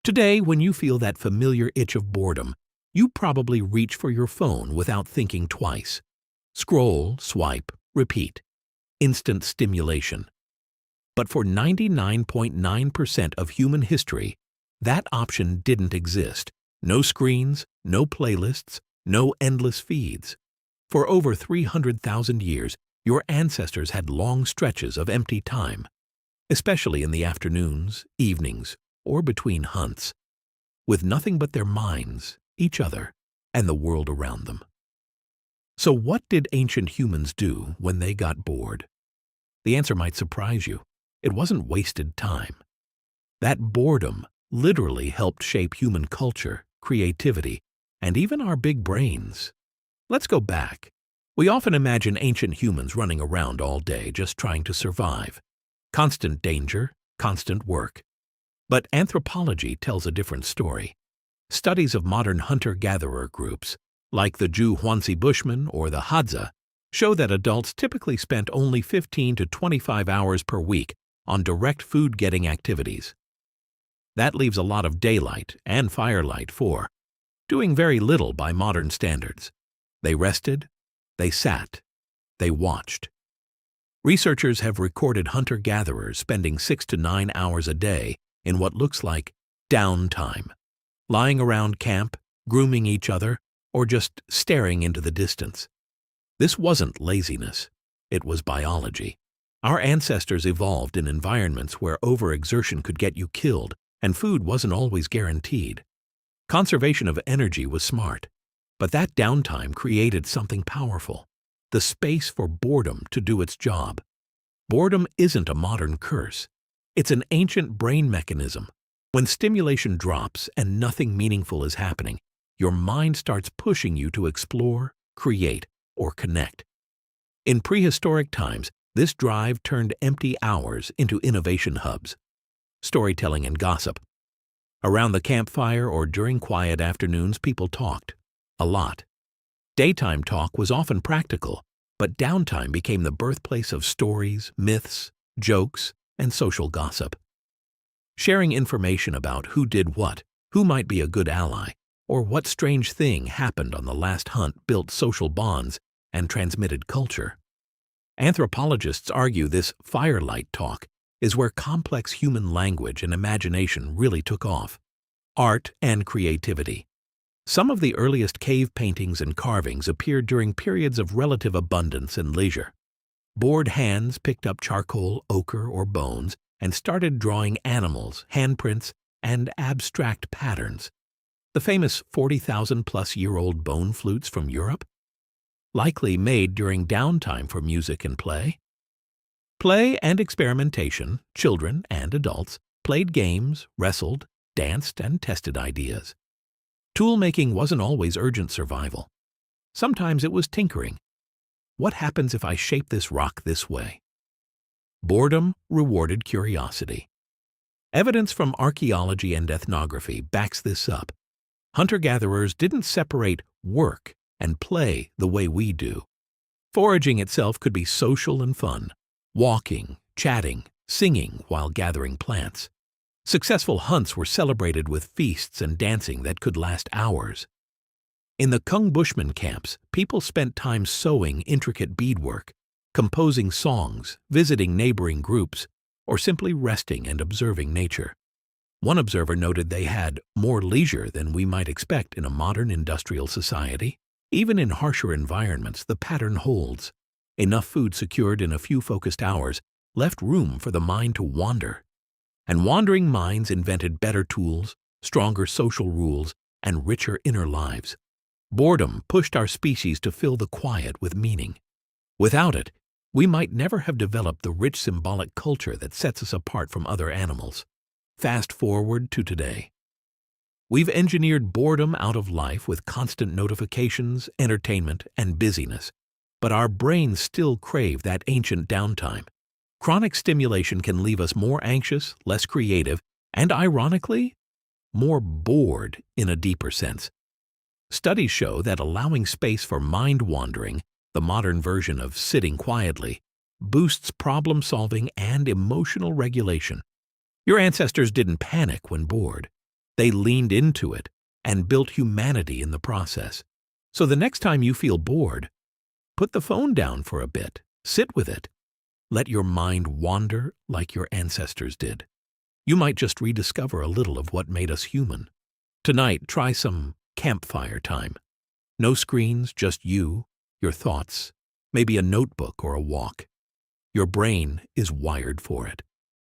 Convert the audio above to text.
Today, when you feel that familiar itch of boredom, you probably reach for your phone without thinking twice. Scroll, swipe, repeat. Instant stimulation. But for 99.9% of human history, that option didn't exist. No screens, no playlists, no endless feeds. For over 300,000 years, your ancestors had long stretches of empty time, especially in the afternoons, evenings, or between hunts, with nothing but their minds, each other, and the world around them. So what did ancient humans do when they got bored? The answer might surprise you. It wasn't wasted time. That boredom literally helped shape human culture, creativity, and even our big brains. Let's go back. We often imagine ancient humans running around all day just trying to survive. Constant danger, constant work. But anthropology tells a different story. Studies of modern hunter-gatherer groups, like the Juhuanzi Bushmen or the Hadza, show that adults typically spent only 15 to 25 hours per week on direct food-getting activities. That leaves a lot of daylight and firelight for doing very little by modern standards. They rested, they sat, they watched. Researchers have recorded hunter-gatherers spending 6 to 9 hours a day in what looks like downtime, lying around camp, grooming each other, or just staring into the distance. This wasn't laziness, it was biology. Our ancestors evolved in environments where overexertion could get you killed, and food wasn't always guaranteed. Conservation of energy was smart, but that downtime created something powerful, the space for boredom to do its job. Boredom isn't a modern curse. It's an ancient brain mechanism. When stimulation drops and nothing meaningful is happening, your mind starts pushing you to explore, create, or connect. In prehistoric times, this drive turned empty hours into innovation hubs. Storytelling and gossip. Around the campfire or during quiet afternoons, people talked. A lot. Daytime talk was often practical, but downtime became the birthplace of stories, myths, jokes, and social gossip. Sharing information about who did what, who might be a good ally, or what strange thing happened on the last hunt built social bonds and transmitted culture. Anthropologists argue this firelight talk is where complex human language and imagination really took off. Art and creativity. Some of the earliest cave paintings and carvings appeared during periods of relative abundance and leisure. Bored hands picked up charcoal, ochre, or bones and started drawing animals, handprints, and abstract patterns. The famous 40,000-plus-year-old bone flutes from Europe? Likely made during downtime for music and play. Play and experimentation, children and adults, played games, wrestled, danced, and tested ideas. Tool-making wasn't always urgent survival. Sometimes it was tinkering. What happens if I shape this rock this way? Boredom rewarded curiosity. Evidence from archaeology and ethnography backs this up. Hunter-gatherers didn't separate work and play the way we do. Foraging itself could be social and fun, walking, chatting, singing while gathering plants. Successful hunts were celebrated with feasts and dancing that could last hours. In the Kung Bushman camps, people spent time sewing intricate beadwork, composing songs, visiting neighboring groups, or simply resting and observing nature. One observer noted they had more leisure than we might expect in a modern industrial society. Even in harsher environments, the pattern holds. Enough food secured in a few focused hours left room for the mind to wander. And wandering minds invented better tools, stronger social rules, and richer inner lives. Boredom pushed our species to fill the quiet with meaning. Without it, we might never have developed the rich symbolic culture that sets us apart from other animals. Fast forward to today. We've engineered boredom out of life with constant notifications, entertainment, and busyness. But our brains still crave that ancient downtime. Chronic stimulation can leave us more anxious, less creative, and ironically, more bored in a deeper sense. Studies show that allowing space for mind wandering, the modern version of sitting quietly, boosts problem-solving and emotional regulation. Your ancestors didn't panic when bored. They leaned into it and built humanity in the process. So the next time you feel bored, put the phone down for a bit, sit with it. Let your mind wander like your ancestors did. You might just rediscover a little of what made us human. Tonight, try some campfire time. No screens, just you, your thoughts, maybe a notebook or a walk. Your brain is wired for it.